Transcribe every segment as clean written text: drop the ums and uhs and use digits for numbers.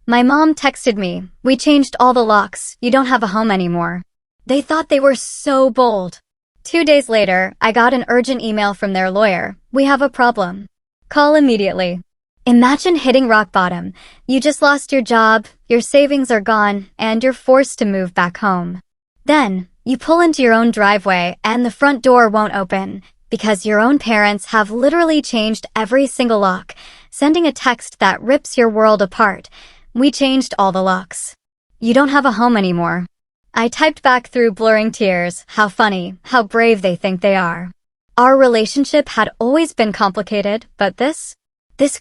My mom texted me, "We changed all the locks, you don't have a home anymore." They thought they were so bold. 2 days later, I got an urgent email from their lawyer, "We have a problem. Call immediately." Imagine hitting rock bottom. You just lost your job, your savings are gone, and you're forced to move back home. Then, you pull into your own driveway and the front door won't open because your own parents have literally changed every single lock, sending a text that rips your world apart. "We changed all the locks. You don't have a home anymore." I typed back through blurring tears, "How funny, how brave they think they are." Our relationship had always been complicated, but this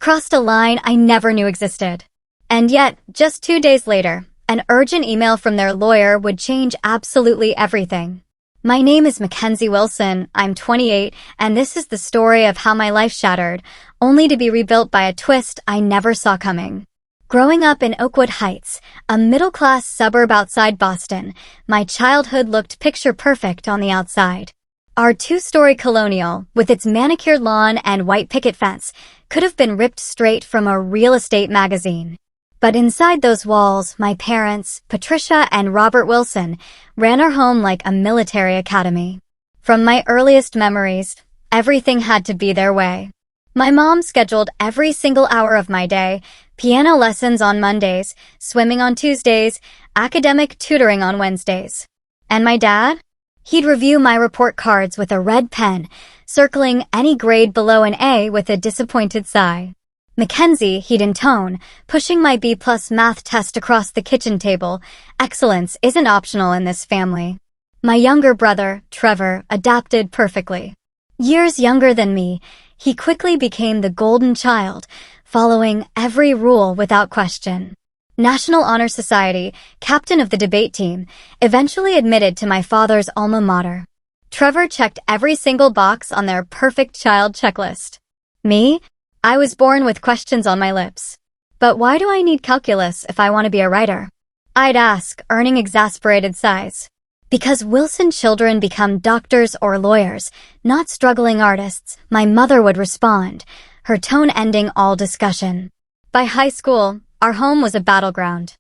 crossed a line I never knew existed. And yet, just 2 days later, an urgent email from their lawyer would change absolutely everything. My name is Mackenzie Wilson, I'm 28, and this is the story of how my life shattered, only to be rebuilt by a twist I never saw coming. Growing up in Oakwood Heights, a middle-class suburb outside Boston, my childhood looked picture-perfect on the outside. Our two-story colonial, with its manicured lawn and white picket fence, could have been ripped straight from a real estate magazine. But inside those walls, my parents, Patricia and Robert Wilson, ran our home like a military academy. From my earliest memories, everything had to be their way. My mom scheduled every single hour of my day, piano lessons on Mondays, swimming on Tuesdays, academic tutoring on Wednesdays. And my dad? He'd review my report cards with a red pen, circling any grade below an A with a disappointed sigh. Mackenzie, he'd intone, pushing my B+ math test across the kitchen table. Excellence isn't optional in this family. My younger brother, Trevor, adapted perfectly. Years younger than me, he quickly became the golden child, following every rule without question. National Honor Society, captain of the debate team, eventually admitted to my father's alma mater. Trevor checked every single box on their perfect child checklist. Me? I was born with questions on my lips. But why do I need calculus if I want to be a writer? I'd ask, earning exasperated sighs. Because Wilson children become doctors or lawyers, not struggling artists, my mother would respond, her tone ending all discussion. By high school, our home was a battleground.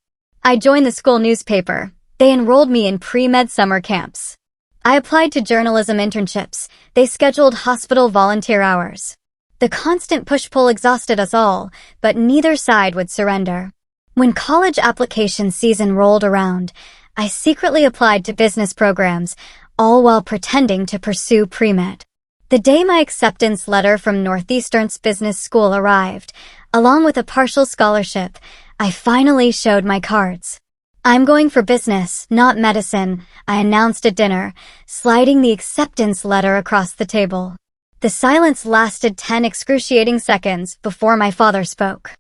I joined the school newspaper. They enrolled me in pre-med summer camps. I applied to journalism internships. They scheduled hospital volunteer hours. The constant push-pull exhausted us all, but neither side would surrender. When college application season rolled around, I secretly applied to business programs, all while pretending to pursue pre-med. The day my acceptance letter from Northeastern's business school arrived, along with a partial scholarship, I finally showed my cards. "I'm going for business, not medicine," I announced at dinner, sliding the acceptance letter across the table. The silence lasted 10 excruciating seconds before my father spoke.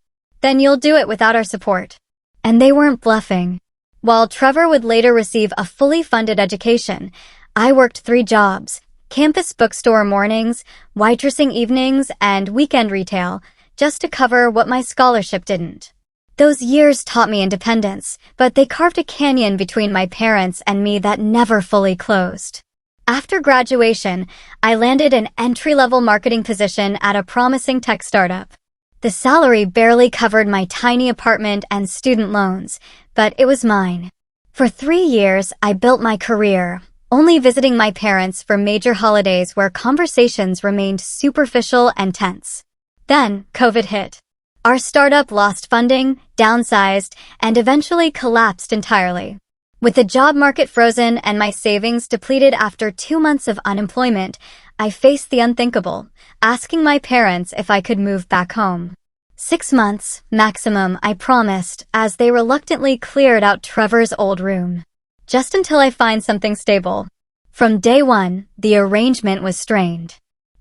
"Then you'll do it without our support." And they weren't bluffing. While Trevor would later receive a fully funded education, I worked 3 jobs: campus bookstore mornings, waitressing evenings, and weekend retail, just to cover what my scholarship didn't. Those years taught me independence, but they carved a canyon between my parents and me that never fully closed. After graduation, I landed an entry-level marketing position at a promising tech startup. The salary barely covered my tiny apartment and student loans, but it was mine. For 3 years, I built my career, only visiting my parents for major holidays where conversations remained superficial and tense. Then, COVID hit. Our startup lost funding, downsized, and eventually collapsed entirely. With the job market frozen and my savings depleted after 2 months of unemployment, I faced the unthinkable, asking my parents if I could move back home. 6 months, maximum, I promised, as they reluctantly cleared out Trevor's old room. Just until I find something stable. From day one, the arrangement was strained.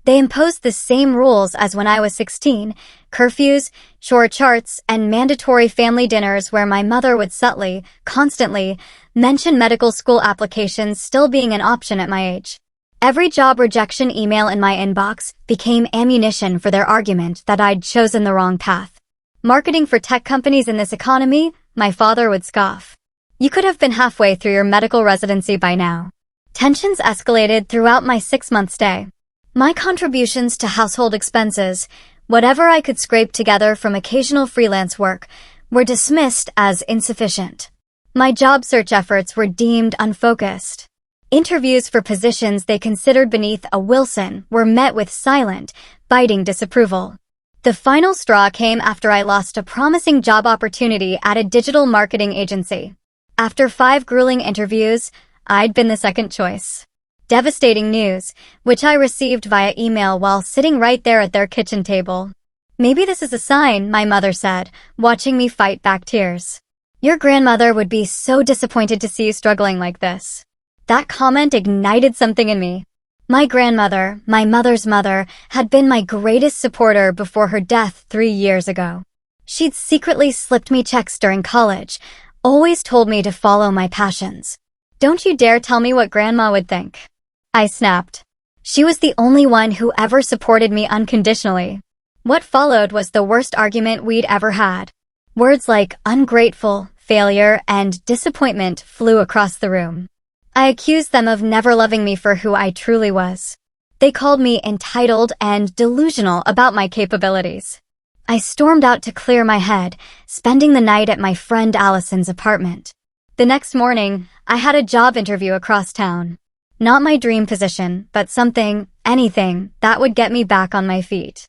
They imposed the same rules as when I was 16, curfews, chore charts, and mandatory family dinners where my mother would subtly, constantly, mention medical school applications still being an option at my age. Every job rejection email in my inbox became ammunition for their argument that I'd chosen the wrong path. Marketing for tech companies in this economy, my father would scoff. "You could have been halfway through your medical residency by now." Tensions escalated throughout my 6-month stay. My contributions to household expenses, whatever I could scrape together from occasional freelance work, were dismissed as insufficient. My job search efforts were deemed unfocused. Interviews for positions they considered beneath a Wilson were met with silent, biting disapproval. The final straw came after I lost a promising job opportunity at a digital marketing agency. After 5 grueling interviews, I'd been the second choice. Devastating news, which I received via email while sitting right there at their kitchen table. "Maybe this is a sign," my mother said, watching me fight back tears. "Your grandmother would be so disappointed to see you struggling like this." That comment ignited something in me. My grandmother, my mother's mother, had been my greatest supporter before her death 3 years ago. She'd secretly slipped me checks during college, always told me to follow my passions. "Don't you dare tell me what Grandma would think." I snapped. She was the only one who ever supported me unconditionally. What followed was the worst argument we'd ever had. Words like ungrateful, failure, and disappointment flew across the room. I accused them of never loving me for who I truly was. They called me entitled and delusional about my capabilities. I stormed out to clear my head, spending the night at my friend Allison's apartment. The next morning, I had a job interview across town. Not my dream position, but something, anything, that would get me back on my feet.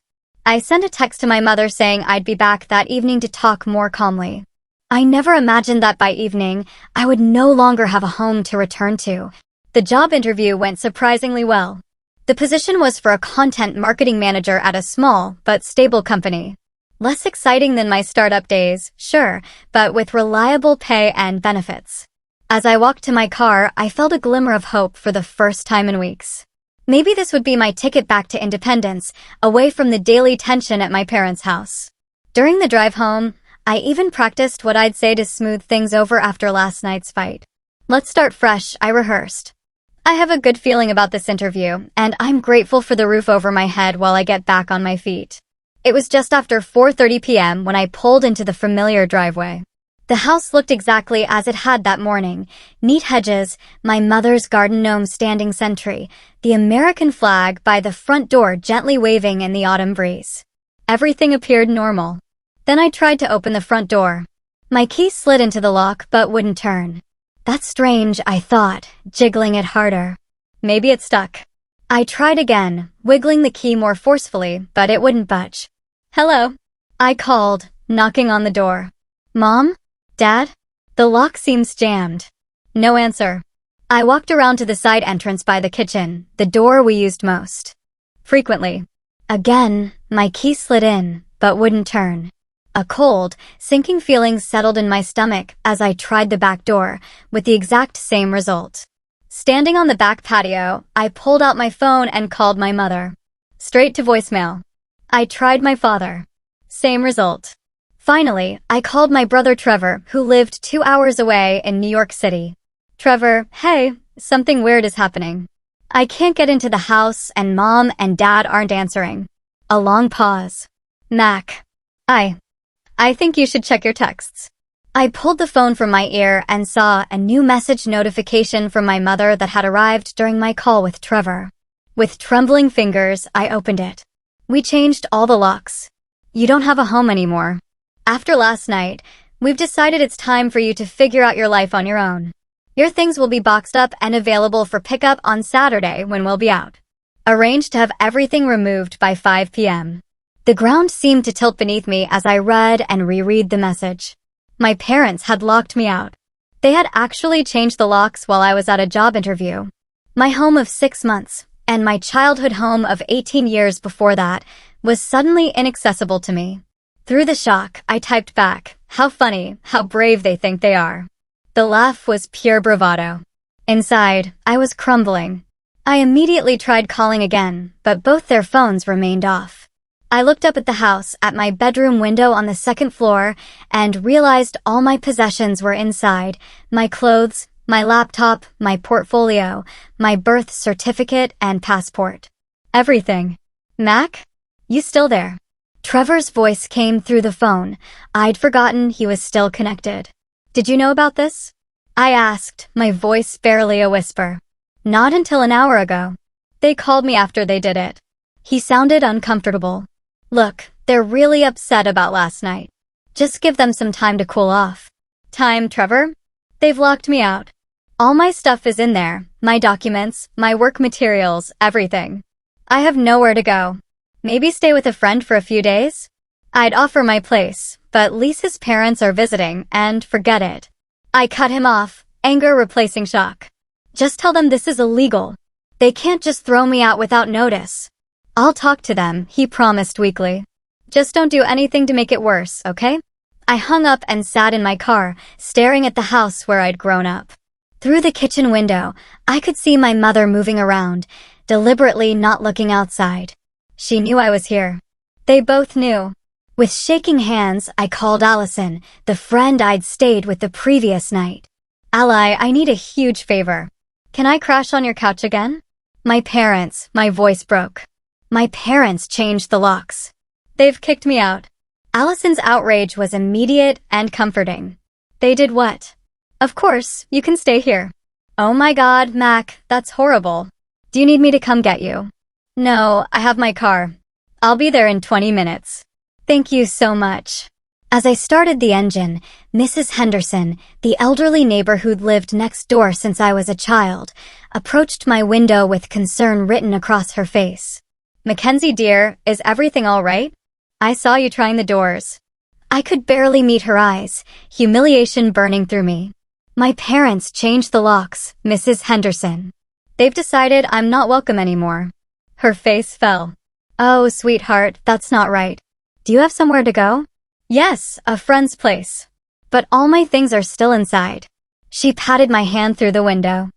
I sent a text to my mother saying I'd be back that evening to talk more calmly. I never imagined that by evening, I would no longer have a home to return to. The job interview went surprisingly well. The position was for a content marketing manager at a small but stable company. Less exciting than my startup days, sure, but with reliable pay and benefits. As I walked to my car, I felt a glimmer of hope for the first time in weeks. Maybe this would be my ticket back to independence, away from the daily tension at my parents' house. During the drive home, I even practiced what I'd say to smooth things over after last night's fight. "Let's start fresh," I rehearsed. "I have a good feeling about this interview, and I'm grateful for the roof over my head while I get back on my feet." It was just after 4:30 p.m. when I pulled into the familiar driveway. The house looked exactly as it had that morning. Neat hedges, my mother's garden gnome standing sentry, the American flag by the front door gently waving in the autumn breeze. Everything appeared normal. Then I tried to open the front door. My key slid into the lock but wouldn't turn. That's strange, I thought, jiggling it harder. Maybe it stuck. I tried again, wiggling the key more forcefully, but it wouldn't budge. "Hello," I called, knocking on the door. "Mom? Dad?" The lock seems jammed. No answer. I walked around to the side entrance by the kitchen, the door we used most frequently. Again, my key slid in, but wouldn't turn. A cold, sinking feeling settled in my stomach as I tried the back door, with the exact same result. Standing on the back patio, I pulled out my phone and called my mother. Straight to voicemail. I tried my father. Same result. Finally, I called my brother Trevor, who lived 2 hours away in New York City. "Trevor, hey, something weird is happening. I can't get into the house and Mom and Dad aren't answering." A long pause. "Mac. I think you should check your texts." I pulled the phone from my ear and saw a new message notification from my mother that had arrived during my call with Trevor. With trembling fingers, I opened it. "We changed all the locks. You don't have a home anymore. After last night, we've decided it's time for you to figure out your life on your own. Your things will be boxed up and available for pickup on Saturday when we'll be out. Arrange to have everything removed by 5 p.m. The ground seemed to tilt beneath me as I read and reread the message. My parents had locked me out. They had actually changed the locks while I was at a job interview. My home of 6 months, and my childhood home of 18 years before that, was suddenly inaccessible to me. Through the shock, I typed back, "How funny, how brave they think they are." The laugh was pure bravado. Inside, I was crumbling. I immediately tried calling again, but both their phones remained off. I looked up at the house, at my bedroom window on the second floor, and realized all my possessions were inside. My clothes, my laptop, my portfolio, my birth certificate and passport. Everything. "Mac? You still there?" Trevor's voice came through the phone. I'd forgotten he was still connected. "Did you know about this?" I asked, my voice barely a whisper. "Not until an hour ago. They called me after they did it." He sounded uncomfortable. "Look, they're really upset about last night. Just give them some time to cool off. Time, Trevor? They've locked me out. All my stuff is in there, my documents, my work materials, everything. I have nowhere to go. Maybe stay with a friend for a few days? I'd offer my place, but Lisa's parents are visiting, and forget it. I cut him off, anger replacing shock. Just tell them this is illegal. They can't just throw me out without notice. I'll talk to them, he promised weakly. Just don't do anything to make it worse, okay? I hung up and sat in my car, staring at the house where I'd grown up. Through the kitchen window, I could see my mother moving around, deliberately not looking outside. She knew I was here. They both knew. With shaking hands, I called Allison, the friend I'd stayed with the previous night. Ally, I need a huge favor. Can I crash on your couch again? My voice broke. My parents changed the locks. They've kicked me out. Allison's outrage was immediate and comforting. They did what? Of course, you can stay here. Oh my God, Mac, that's horrible. Do you need me to come get you? No, I have my car. I'll be there in 20 minutes. Thank you so much. As I started the engine, Mrs. Henderson, the elderly neighbor who'd lived next door since I was a child, approached my window with concern written across her face. Mackenzie dear, is everything all right? I saw you trying the doors. I could barely meet her eyes, humiliation burning through me. My parents changed the locks, Mrs. Henderson. They've decided I'm not welcome anymore. Her face fell. Oh, sweetheart, that's not right. Do you have somewhere to go? Yes, a friend's place. But all my things are still inside. She patted my hand through the window.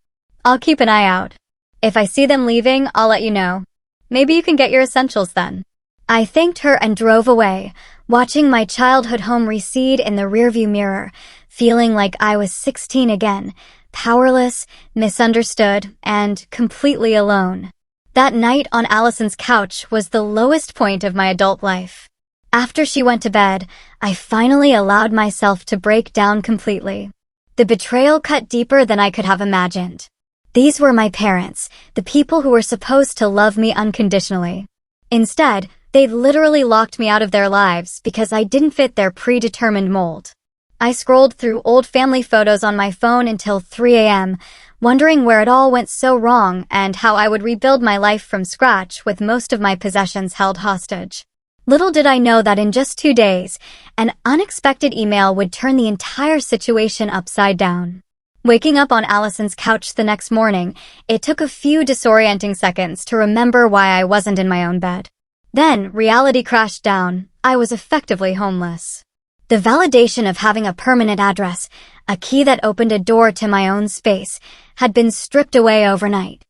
I'll keep an eye out. If I see them leaving, I'll let you know. Maybe you can get your essentials then. I thanked her and drove away, watching my childhood home recede in the rearview mirror, feeling like I was 16 again, powerless, misunderstood, and completely alone. That night on Allison's couch was the lowest point of my adult life. After she went to bed, I finally allowed myself to break down completely. The betrayal cut deeper than I could have imagined. These were my parents, the people who were supposed to love me unconditionally. Instead, they'd literally locked me out of their lives because I didn't fit their predetermined mold. I scrolled through old family photos on my phone until 3 a.m., wondering where it all went so wrong and how I would rebuild my life from scratch with most of my possessions held hostage. Little did I know that in just 2 days, an unexpected email would turn the entire situation upside down. Waking up on Allison's couch the next morning, it took a few disorienting seconds to remember why I wasn't in my own bed. Then, reality crashed down. I was effectively homeless. The validation of having a permanent address, a key that opened a door to my own space, had been stripped away overnight.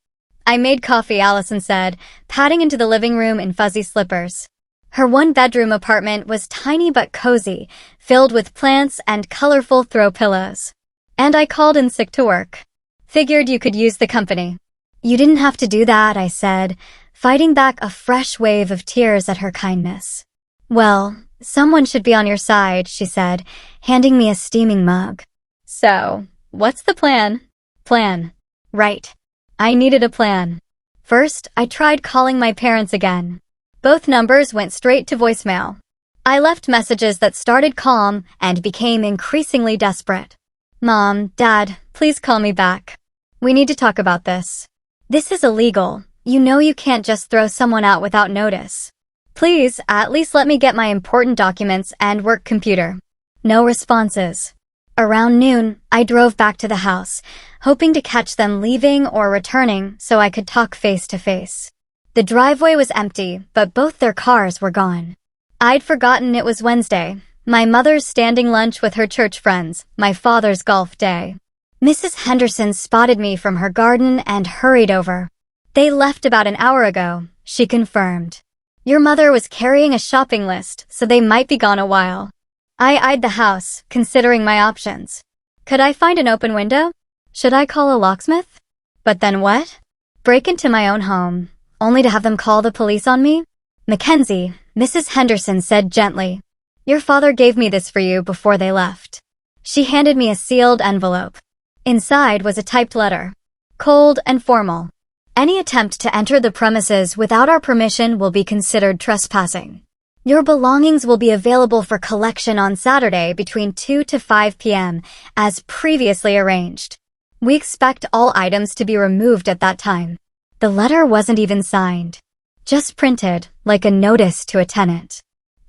I made coffee, Allison said, padding into the living room in fuzzy slippers. Her one-bedroom apartment was tiny but cozy, filled with plants and colorful throw pillows. And I called in sick to work. Figured you could use the company. You didn't have to do that, I said, fighting back a fresh wave of tears at her kindness. Well, someone should be on your side, she said, handing me a steaming mug. So, what's the plan? Plan. Right. I needed a plan. First, I tried calling my parents again. Both numbers went straight to voicemail. I left messages that started calm and became increasingly desperate. Mom, Dad, please call me back. We need to talk about this. This is illegal. You know you can't just throw someone out without notice. Please, at least let me get my important documents and work computer. No responses. Around noon, I drove back to the house, hoping to catch them leaving or returning so I could talk face to face. The driveway was empty, but both their cars were gone. I'd forgotten it was Wednesday, my mother's standing lunch with her church friends, my father's golf day. Mrs. Henderson spotted me from her garden and hurried over. They left about an hour ago, she confirmed. Your mother was carrying a shopping list, so they might be gone a while. I eyed the house, considering my options. Could I find an open window? Should I call a locksmith? But then what? Break into my own home, only to have them call the police on me? Mackenzie, Mrs. Henderson said gently. Your father gave me this for you before they left. She handed me a sealed envelope. Inside was a typed letter. Cold and formal. Any attempt to enter the premises without our permission will be considered trespassing. Your belongings will be available for collection on Saturday between 2 to 5 p.m., as previously arranged. We expect all items to be removed at that time. The letter wasn't even signed. Just printed, like a notice to a tenant.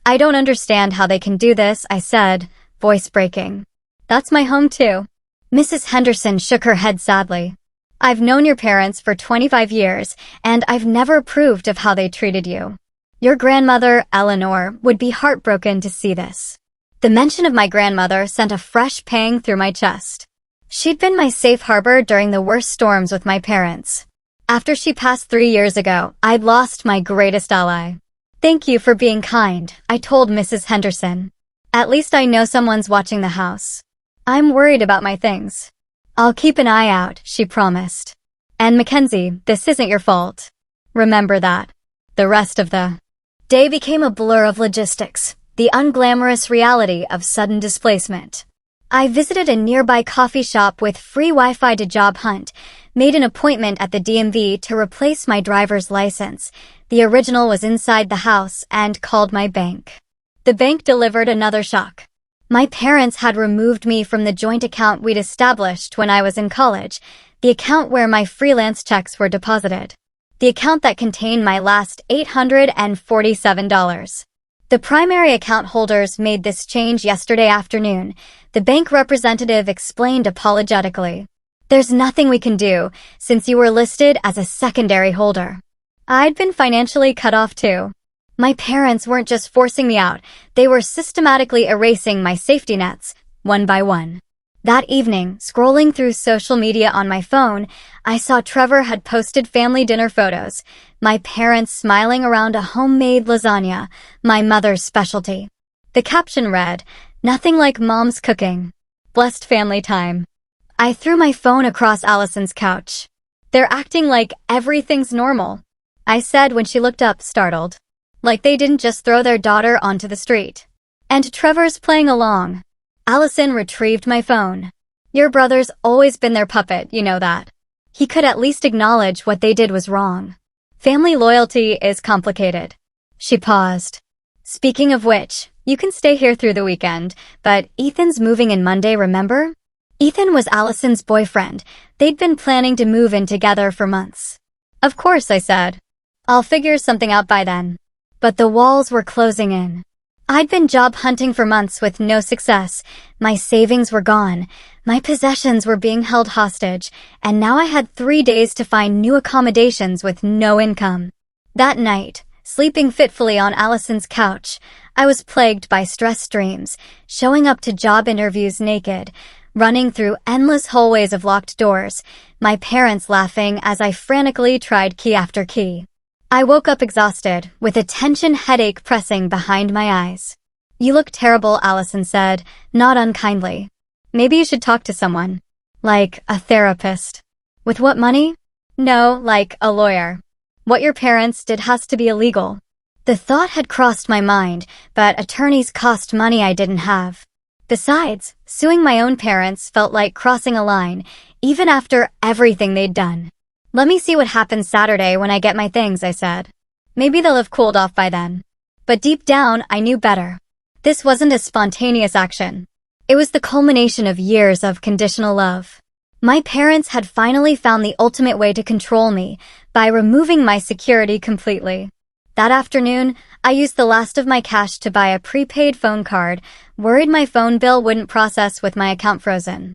I don't understand how they can do this, I said, voice breaking. That's my home too. Mrs. Henderson shook her head sadly. I've known your parents for 25 years, and I've never approved of how they treated you. Your grandmother, Eleanor, would be heartbroken to see this. The mention of my grandmother sent a fresh pang through my chest. She'd been my safe harbor during the worst storms with my parents. After she passed 3 years ago, I'd lost my greatest ally. Thank you for being kind, I told Mrs. Henderson. At least I know someone's watching the house. I'm worried about my things. I'll keep an eye out, she promised. And Mackenzie, this isn't your fault. Remember that. The rest of the day became a blur of logistics, the unglamorous reality of sudden displacement. I visited a nearby coffee shop with free Wi-Fi to job hunt, made an appointment at the DMV to replace my driver's license. The original was inside the house, and called my bank. The bank delivered another shock. My parents had removed me from the joint account we'd established when I was in college, the account where my freelance checks were deposited. The account that contained my last $847. The primary account holders made this change yesterday afternoon. The bank representative explained apologetically. There's nothing we can do, since you were listed as a secondary holder. I'd been financially cut off too. My parents weren't just forcing me out, they were systematically erasing my safety nets, one by one. That evening, scrolling through social media on my phone, I saw Trevor had posted family dinner photos, my parents smiling around a homemade lasagna, my mother's specialty. The caption read, "Nothing like mom's cooking. Blessed family time." I threw my phone across Allison's couch. "They're acting like everything's normal," I said when she looked up, startled. Like they didn't just throw their daughter onto the street. And Trevor's playing along. Allison retrieved my phone. "Your brother's always been their puppet, you know that. He could at least acknowledge what they did was wrong. Family loyalty is complicated." She paused. "Speaking of which, you can stay here through the weekend, but Ethan's moving in Monday, remember?" Ethan was Allison's boyfriend. They'd been planning to move in together for months. "Of course," I said. "I'll figure something out by then." But the walls were closing in. I'd been job hunting for months with no success. My savings were gone. My possessions were being held hostage, and now I had 3 days to find new accommodations with no income. That night, sleeping fitfully on Allison's couch, I was plagued by stress dreams, showing up to job interviews naked, running through endless hallways of locked doors, my parents laughing as I frantically tried key after key. I woke up exhausted, with a tension headache pressing behind my eyes. "You look terrible," Allison said, not unkindly. "Maybe you should talk to someone. Like a therapist." "With what money?" "No, like a lawyer. What your parents did has to be illegal." The thought had crossed my mind, but attorneys cost money I didn't have. Besides, suing my own parents felt like crossing a line, even after everything they'd done. "Let me see what happens Saturday when I get my things," I said. Maybe they'll have cooled off by then. But deep down, I knew better. This wasn't a spontaneous action. It was the culmination of years of conditional love. My parents had finally found the ultimate way to control me, by removing my security completely. That afternoon, I used the last of my cash to buy a prepaid phone card, worried my phone bill wouldn't process with my account frozen.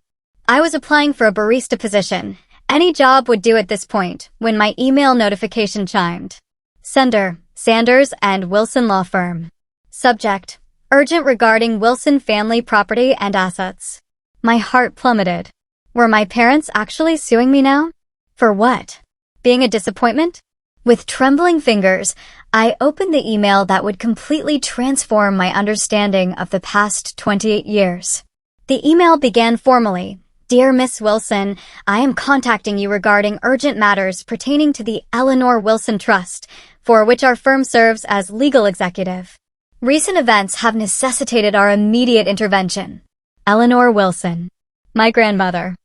I was applying for a barista position. Any job would do at this point, when my email notification chimed. Sender, Sanders and Wilson Law Firm. Subject, urgent regarding Wilson family property and assets. My heart plummeted. Were my parents actually suing me now? For what? Being a disappointment? With trembling fingers, I opened the email that would completely transform my understanding of the past 28 years. The email began formally. "Dear Miss Wilson, I am contacting you regarding urgent matters pertaining to the Eleanor Wilson Trust, for which our firm serves as legal executive. Recent events have necessitated our immediate intervention. Eleanor Wilson." My grandmother.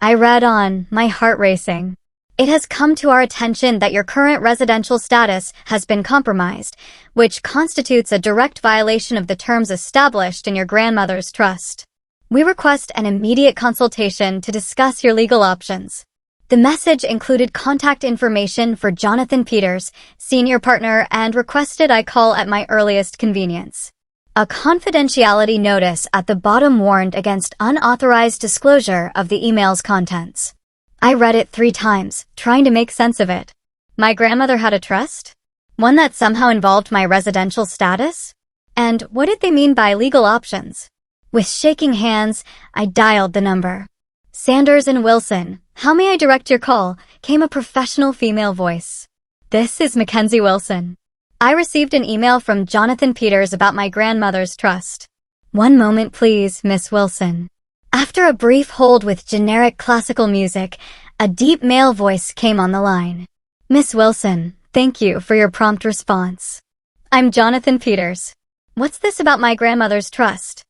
I read on, my heart racing. It has come to our attention that your current residential status has been compromised, which constitutes a direct violation of the terms established in your grandmother's trust. We request an immediate consultation to discuss your legal options. The message included contact information for Jonathan Peters, senior partner, and requested I call at my earliest convenience. A confidentiality notice at the bottom warned against unauthorized disclosure of the email's contents. I read it 3 times, trying to make sense of it. My grandmother had a trust? One that somehow involved my residential status? And what did they mean by legal options? With shaking hands, I dialed the number. Sanders and Wilson, how may I direct your call? Came a professional female voice. This is Mackenzie Wilson. I received an email from Jonathan Peters about my grandmother's trust. One moment, please, Miss Wilson. After a brief hold with generic classical music, a deep male voice came on the line. Miss Wilson, thank you for your prompt response. I'm Jonathan Peters. What's this about my grandmother's trust?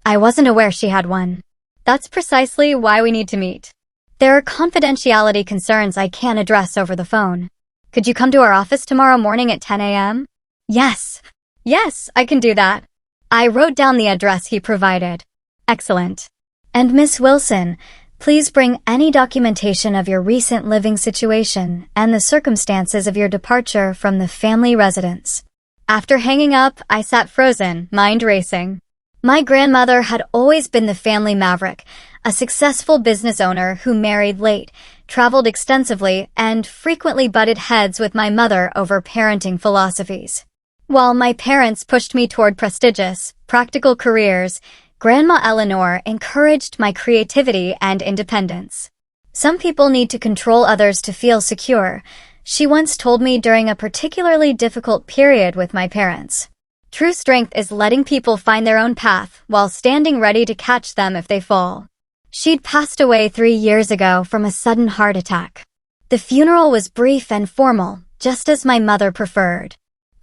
I wasn't aware she had one. That's precisely why we need to meet. There are confidentiality concerns I can't address over the phone. Could you come to our office tomorrow morning at 10 a.m.? Yes, I can do that. I wrote down the address he provided. Excellent. And Miss Wilson, please bring any documentation of your recent living situation and the circumstances of your departure from the family residence. After hanging up, I sat frozen, mind racing. My grandmother had always been the family maverick, a successful business owner who married late, traveled extensively, and frequently butted heads with my mother over parenting philosophies. While my parents pushed me toward prestigious, practical careers, Grandma Eleanor encouraged my creativity and independence. Some people need to control others to feel secure, she once told me during a particularly difficult period with my parents. True strength is letting people find their own path while standing ready to catch them if they fall. She'd passed away 3 years ago from a sudden heart attack. The funeral was brief and formal, just as my mother preferred.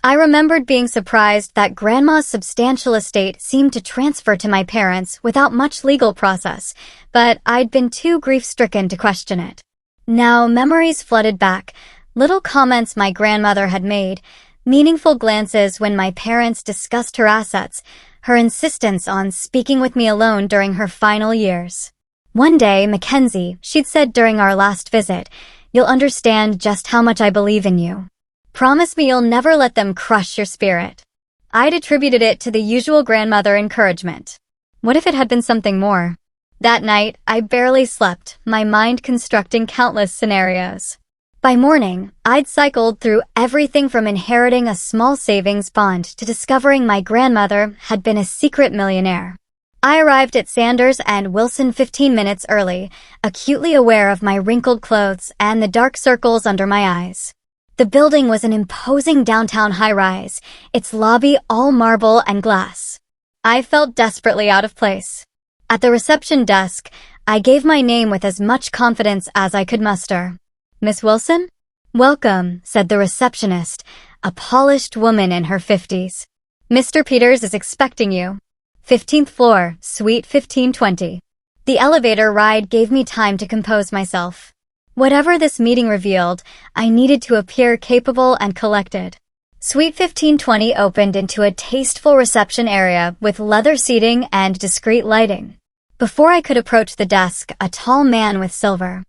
I remembered being surprised that Grandma's substantial estate seemed to transfer to my parents without much legal process, but I'd been too grief-stricken to question it. Now memories flooded back, little comments my grandmother had made, meaningful glances when my parents discussed her assets, her insistence on speaking with me alone during her final years. One day, Mackenzie, she'd said during our last visit, you'll understand just how much I believe in you. Promise me you'll never let them crush your spirit. I'd attributed it to the usual grandmother encouragement. What if it had been something more? That night, I barely slept, my mind constructing countless scenarios. By morning, I'd cycled through everything from inheriting a small savings bond to discovering my grandmother had been a secret millionaire. I arrived at Sanders and Wilson 15 minutes early, acutely aware of my wrinkled clothes and the dark circles under my eyes. The building was an imposing downtown high-rise, its lobby all marble and glass. I felt desperately out of place. At the reception desk, I gave my name with as much confidence as I could muster. Miss Wilson? Welcome, said the receptionist, a polished woman in her 50s. Mr. Peters is expecting you. 15th floor, suite 1520. The elevator ride gave me time to compose myself. Whatever this meeting revealed, I needed to appear capable and collected. Suite 1520 opened into a tasteful reception area with leather seating and discreet lighting. Before I could approach the desk, a tall man with silver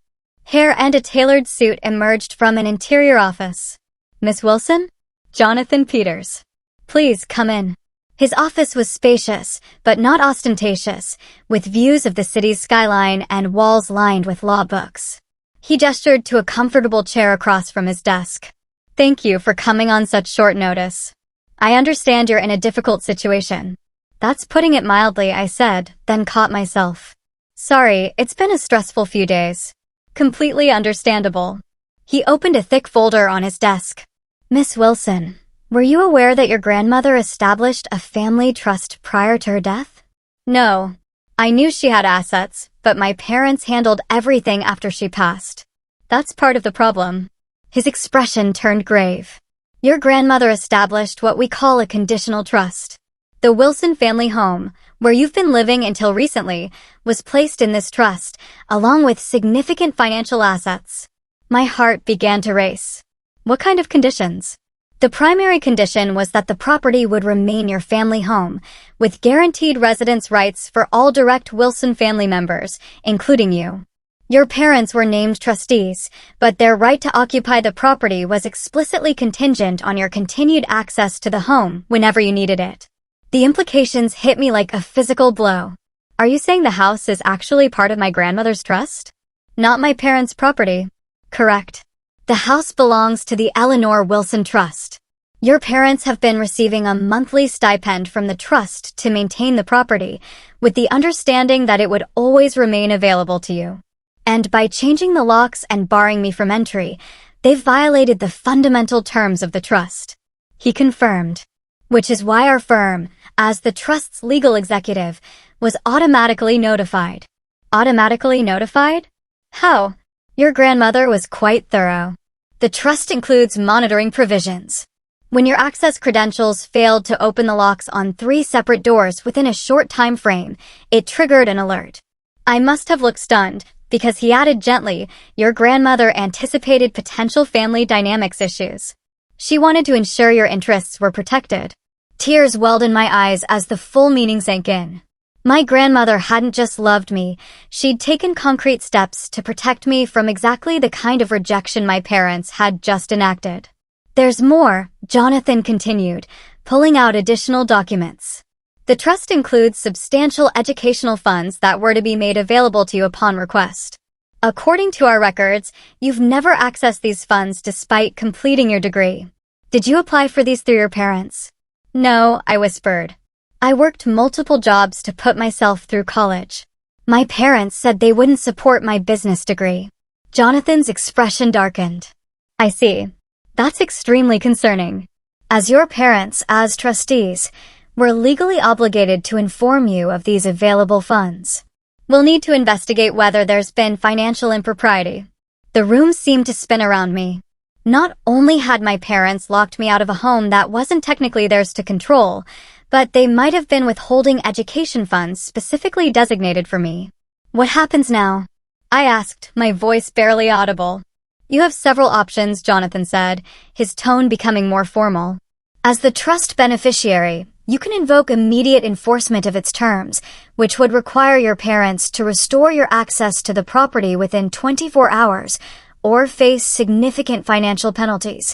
hair and a tailored suit emerged from an interior office. Miss Wilson? Jonathan Peters. Please come in. His office was spacious, but not ostentatious, with views of the city's skyline and walls lined with law books. He gestured to a comfortable chair across from his desk. Thank you for coming on such short notice. I understand you're in a difficult situation. That's putting it mildly, I said, then caught myself. Sorry, it's been a stressful few days. Completely understandable. He opened a thick folder on his desk. Miss Wilson, were you aware that your grandmother established a family trust prior to her death? No. I knew she had assets, but my parents handled everything after she passed. That's part of the problem. His expression turned grave. Your grandmother established what we call a conditional trust. The Wilson family home, where you've been living until recently, was placed in this trust, along with significant financial assets. My heart began to race. What kind of conditions? The primary condition was that the property would remain your family home, with guaranteed residence rights for all direct Wilson family members, including you. Your parents were named trustees, but their right to occupy the property was explicitly contingent on your continued access to the home whenever you needed it. The implications hit me like a physical blow. Are you saying the house is actually part of my grandmother's trust? Not my parents' property. Correct. The house belongs to the Eleanor Wilson Trust. Your parents have been receiving a monthly stipend from the trust to maintain the property, with the understanding that it would always remain available to you. And by changing the locks and barring me from entry, they've violated the fundamental terms of the trust. He confirmed. Which is why our firm, as the trust's legal executive, was automatically notified. Automatically notified? How? Your grandmother was quite thorough. The trust includes monitoring provisions. When your access credentials failed to open the locks on 3 separate doors within a short time frame, it triggered an alert. I must have looked stunned, because he added gently, your grandmother anticipated potential family dynamics issues. She wanted to ensure your interests were protected. Tears welled in my eyes as the full meaning sank in. My grandmother hadn't just loved me, she'd taken concrete steps to protect me from exactly the kind of rejection my parents had just enacted. There's more, Jonathan continued, pulling out additional documents. The trust includes substantial educational funds that were to be made available to you upon request. According to our records, you've never accessed these funds despite completing your degree. Did you apply for these through your parents? No, I whispered. I worked multiple jobs to put myself through college. My parents said they wouldn't support my business degree. Jonathan's expression darkened. I see. That's extremely concerning. As your parents, as trustees, we're legally obligated to inform you of these available funds. We'll need to investigate whether there's been financial impropriety. The room seemed to spin around me. Not only had my parents locked me out of a home that wasn't technically theirs to control, but they might have been withholding education funds specifically designated for me. What happens now? I asked, my voice barely audible. You have several options, Jonathan said, his tone becoming more formal. As the trust beneficiary, you can invoke immediate enforcement of its terms, which would require your parents to restore your access to the property within 24 hours, or face significant financial penalties,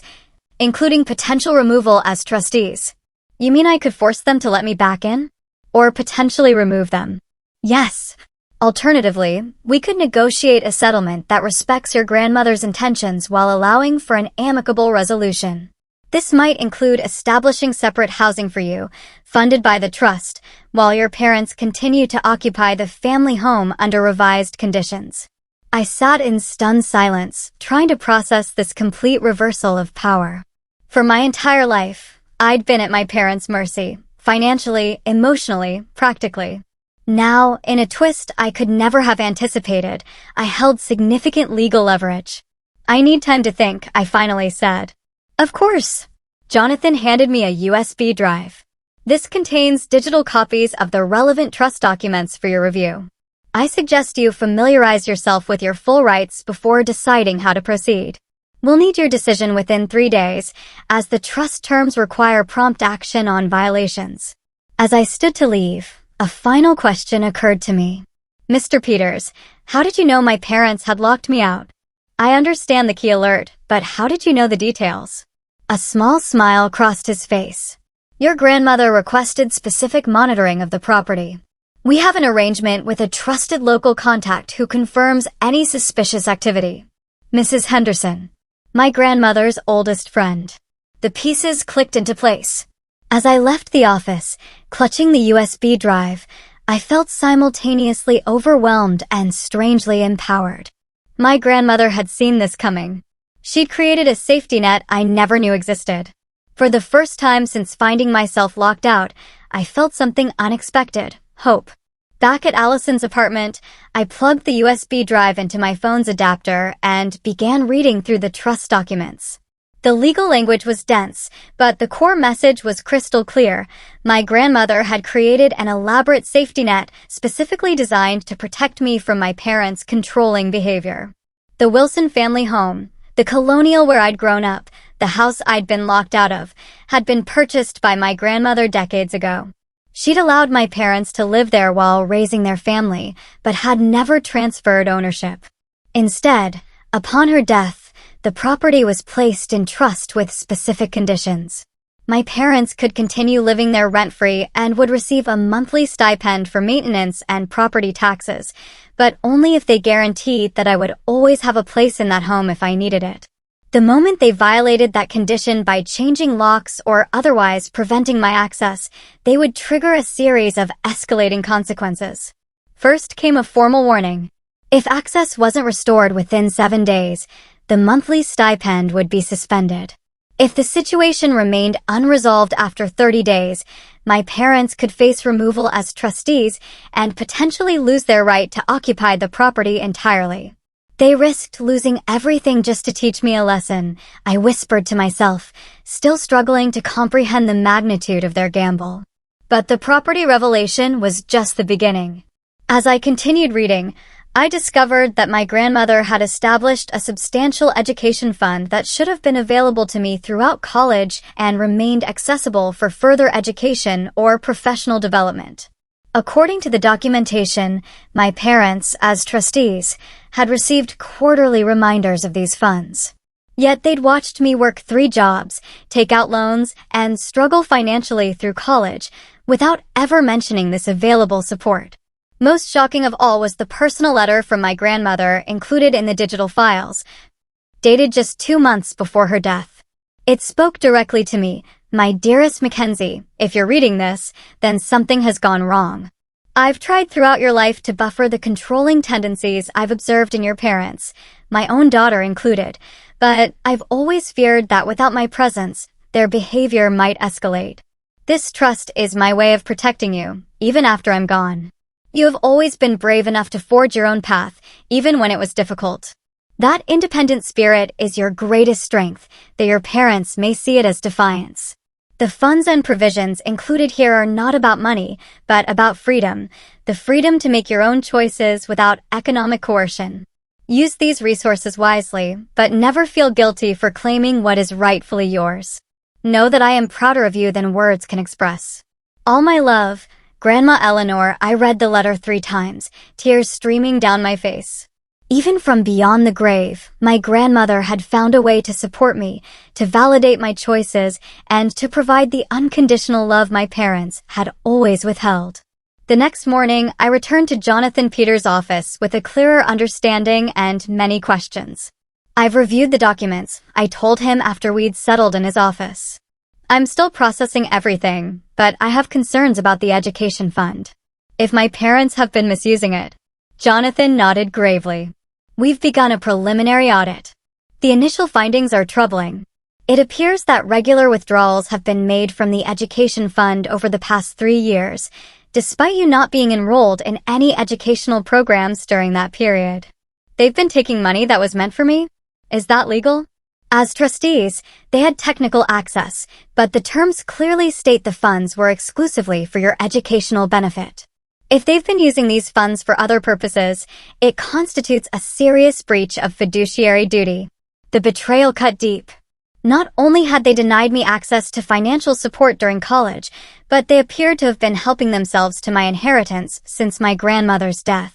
including potential removal as trustees. You mean I could force them to let me back in? Or potentially remove them? Yes. Alternatively, we could negotiate a settlement that respects your grandmother's intentions while allowing for an amicable resolution. This might include establishing separate housing for you, funded by the trust, while your parents continue to occupy the family home under revised conditions. I sat in stunned silence, trying to process this complete reversal of power. For my entire life, I'd been at my parents' mercy, financially, emotionally, practically. Now, in a twist I could never have anticipated, I held significant legal leverage. I need time to think, I finally said. Of course. Jonathan handed me a USB drive. This contains digital copies of the relevant trust documents for your review. I suggest you familiarize yourself with your full rights before deciding how to proceed. We'll need your decision within 3 days, as the trust terms require prompt action on violations. As I stood to leave, a final question occurred to me. Mr. Peters, how did you know my parents had locked me out? I understand the key alert, but how did you know the details? A small smile crossed his face. Your grandmother requested specific monitoring of the property. We have an arrangement with a trusted local contact who confirms any suspicious activity. Mrs. Henderson, my grandmother's oldest friend. The pieces clicked into place. As I left the office, clutching the USB drive, I felt simultaneously overwhelmed and strangely empowered. My grandmother had seen this coming. She'd created a safety net I never knew existed. For the first time since finding myself locked out, I felt something unexpected, hope. Back at Allison's apartment, I plugged the USB drive into my phone's adapter and began reading through the trust documents. The legal language was dense, but the core message was crystal clear. My grandmother had created an elaborate safety net specifically designed to protect me from my parents' controlling behavior. The Wilson family home, the colonial where I'd grown up, the house I'd been locked out of, had been purchased by my grandmother decades ago. She'd allowed my parents to live there while raising their family, but had never transferred ownership. Instead, upon her death, the property was placed in trust with specific conditions. My parents could continue living there rent-free and would receive a monthly stipend for maintenance and property taxes, but only if they guaranteed that I would always have a place in that home if I needed it. The moment they violated that condition by changing locks or otherwise preventing my access, they would trigger a series of escalating consequences. First came a formal warning. If access wasn't restored within 7 days, the monthly stipend would be suspended. If the situation remained unresolved after 30 days, my parents could face removal as trustees and potentially lose their right to occupy the property entirely. They risked losing everything just to teach me a lesson, I whispered to myself, still struggling to comprehend the magnitude of their gamble. But the property revelation was just the beginning. As I continued reading, I discovered that my grandmother had established a substantial education fund that should have been available to me throughout college and remained accessible for further education or professional development. According to the documentation, my parents, as trustees, had received quarterly reminders of these funds. Yet they'd watched me work 3 jobs, take out loans, and struggle financially through college without ever mentioning this available support. Most shocking of all was the personal letter from my grandmother included in the digital files, dated just 2 months before her death. It spoke directly to me. My dearest Mackenzie, if you're reading this, then something has gone wrong. I've tried throughout your life to buffer the controlling tendencies I've observed in your parents, my own daughter included, but I've always feared that without my presence, their behavior might escalate. This trust is my way of protecting you, even after I'm gone. You have always been brave enough to forge your own path, even when it was difficult. That independent spirit is your greatest strength, though your parents may see it as defiance. The funds and provisions included here are not about money, but about freedom, the freedom to make your own choices without economic coercion. Use these resources wisely, but never feel guilty for claiming what is rightfully yours. Know that I am prouder of you than words can express. All my love, Grandma Eleanor. I read the letter 3 times, tears streaming down my face. Even from beyond the grave, my grandmother had found a way to support me, to validate my choices, and to provide the unconditional love my parents had always withheld. The next morning, I returned to Jonathan Peters' office with a clearer understanding and many questions. I've reviewed the documents, I told him after we'd settled in his office. I'm still processing everything, but I have concerns about the education fund. If my parents have been misusing it. Jonathan nodded gravely. We've begun a preliminary audit. The initial findings are troubling. It appears that regular withdrawals have been made from the education fund over the past 3 years, despite you not being enrolled in any educational programs during that period. They've been taking money that was meant for me? Is that legal? As trustees, they had technical access, but the terms clearly state the funds were exclusively for your educational benefit. If they've been using these funds for other purposes, it constitutes a serious breach of fiduciary duty. The betrayal cut deep. Not only had they denied me access to financial support during college, but they appeared to have been helping themselves to my inheritance since my grandmother's death.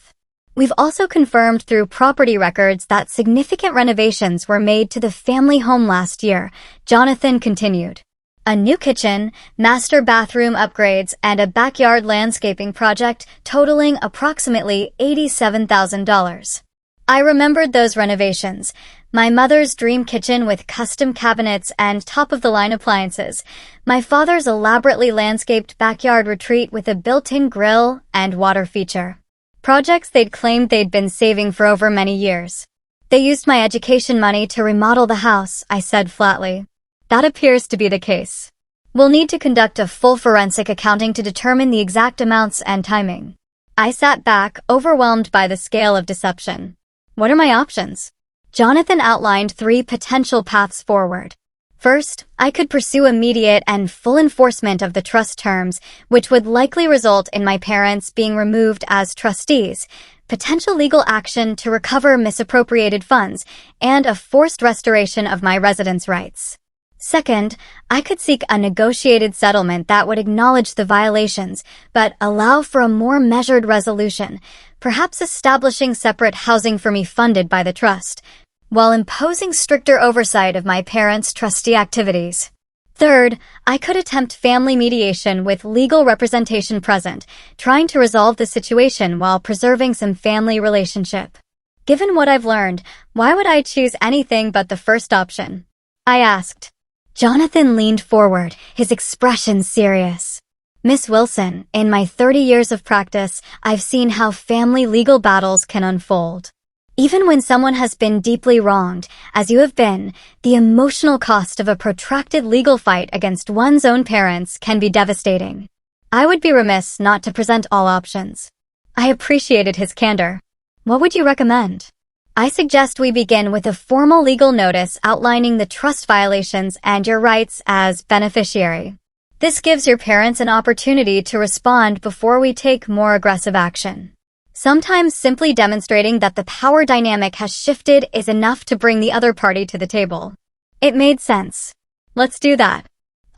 We've also confirmed through property records that significant renovations were made to the family home last year, Jonathan continued. A new kitchen, master bathroom upgrades, and a backyard landscaping project totaling approximately $87,000. I remembered those renovations. My mother's dream kitchen with custom cabinets and top-of-the-line appliances. My father's elaborately landscaped backyard retreat with a built-in grill and water feature. Projects they'd claimed they'd been saving for over many years. They used my education money to remodel the house, I said flatly. That appears to be the case. We'll need to conduct a full forensic accounting to determine the exact amounts and timing. I sat back, overwhelmed by the scale of deception. What are my options? Jonathan outlined 3 potential paths forward. First, I could pursue immediate and full enforcement of the trust terms, which would likely result in my parents being removed as trustees, potential legal action to recover misappropriated funds, and a forced restoration of my residence rights. Second, I could seek a negotiated settlement that would acknowledge the violations, but allow for a more measured resolution, perhaps establishing separate housing for me funded by the trust, while imposing stricter oversight of my parents' trustee activities. Third, I could attempt family mediation with legal representation present, trying to resolve the situation while preserving some family relationship. Given what I've learned, why would I choose anything but the first option? I asked. Jonathan leaned forward, his expression serious. Miss Wilson, in my 30 years of practice, I've seen how family legal battles can unfold. Even when someone has been deeply wronged, as you have been, the emotional cost of a protracted legal fight against one's own parents can be devastating. I would be remiss not to present all options. I appreciated his candor. What would you recommend? I suggest we begin with a formal legal notice outlining the trust violations and your rights as beneficiary. This gives your parents an opportunity to respond before we take more aggressive action. Sometimes simply demonstrating that the power dynamic has shifted is enough to bring the other party to the table. It made sense. Let's do that.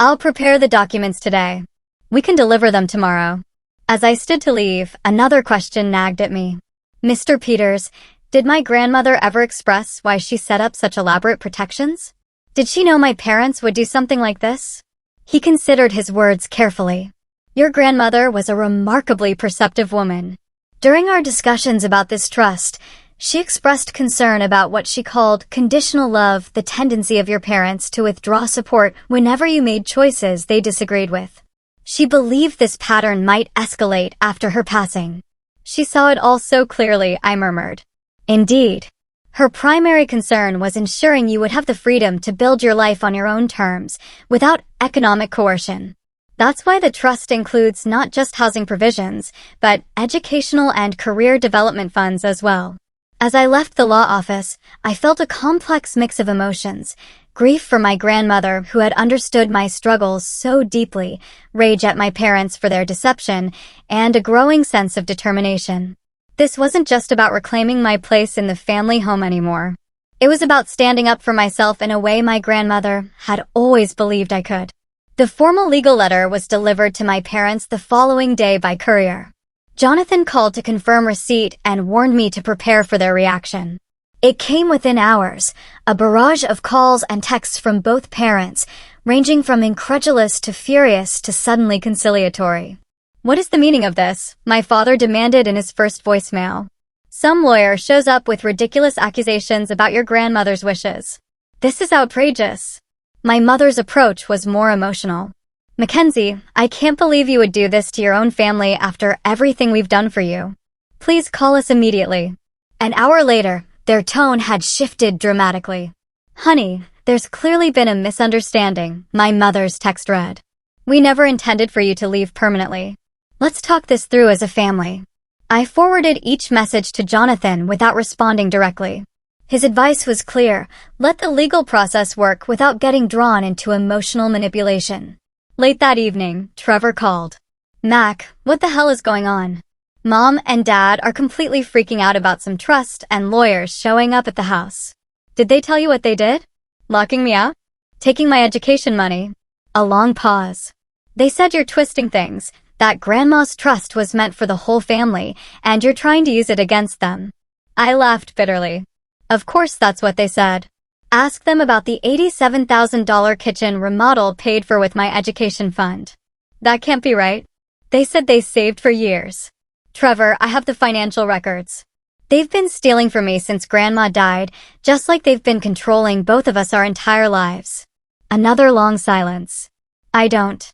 I'll prepare the documents today. We can deliver them tomorrow. As I stood to leave, another question nagged at me. Mr. Peters, did my grandmother ever express why she set up such elaborate protections? Did she know my parents would do something like this? He considered his words carefully. Your grandmother was a remarkably perceptive woman. During our discussions about this trust, she expressed concern about what she called conditional love, the tendency of your parents to withdraw support whenever you made choices they disagreed with. She believed this pattern might escalate after her passing. She saw it all so clearly, I murmured. Indeed. Her primary concern was ensuring you would have the freedom to build your life on your own terms, without economic coercion. That's why the trust includes not just housing provisions, but educational and career development funds as well. As I left the law office, I felt a complex mix of emotions: grief for my grandmother who had understood my struggles so deeply, rage at my parents for their deception, and a growing sense of determination. This wasn't just about reclaiming my place in the family home anymore. It was about standing up for myself in a way my grandmother had always believed I could. The formal legal letter was delivered to my parents the following day by courier. Jonathan called to confirm receipt and warned me to prepare for their reaction. It came within hours, a barrage of calls and texts from both parents, ranging from incredulous to furious to suddenly conciliatory. What is the meaning of this? My father demanded in his first voicemail. Some lawyer shows up with ridiculous accusations about your grandmother's wishes. This is outrageous. My mother's approach was more emotional. Mackenzie, I can't believe you would do this to your own family after everything we've done for you. Please call us immediately. An hour later, their tone had shifted dramatically. Honey, there's clearly been a misunderstanding, my mother's text read. We never intended for you to leave permanently. Let's talk this through as a family. I forwarded each message to Jonathan without responding directly. His advice was clear: let the legal process work without getting drawn into emotional manipulation. Late that evening, Trevor called. Mac, what the hell is going on? Mom and Dad are completely freaking out about some trust and lawyers showing up at the house. Did they tell you what they did? Locking me out? Taking my education money? A long pause. They said you're twisting things, that Grandma's trust was meant for the whole family, and you're trying to use it against them. I laughed bitterly. Of course that's what they said. Ask them about the $87,000 kitchen remodel paid for with my education fund. That can't be right. They said they saved for years. Trevor, I have the financial records. They've been stealing from me since Grandma died, just like they've been controlling both of us our entire lives. Another long silence. I don't